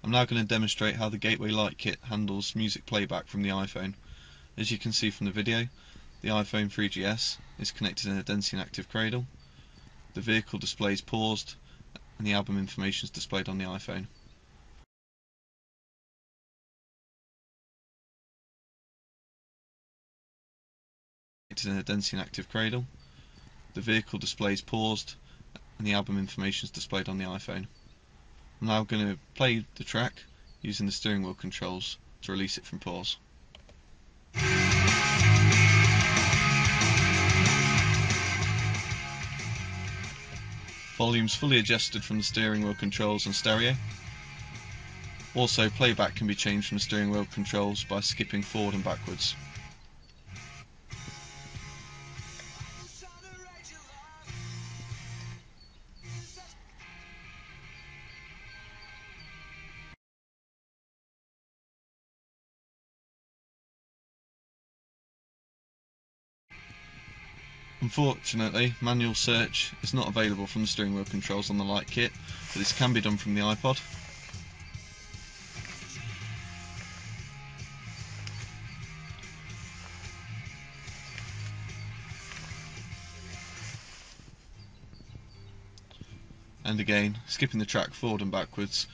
I'm now going to demonstrate how the Gateway Lite kit handles music playback from the iPhone. As you can see from the video, the iPhone 3GS is connected in a Dension active cradle, the vehicle displays paused, and the album information is displayed on the iPhone. Connected in a Dension active cradle, the vehicle displays paused, and the album information is displayed on the iPhone. I'm now going to play the track using the steering wheel controls to release it from pause. Volume's fully adjusted from the steering wheel controls and stereo. Also, playback can be changed from the steering wheel controls by skipping forward and backwards. Unfortunately, manual search is not available from the steering wheel controls on the Lite kit, but this can be done from the iPod. And again, skipping the track forward and backwards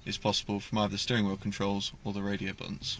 is possible from either the steering wheel controls or the radio buttons.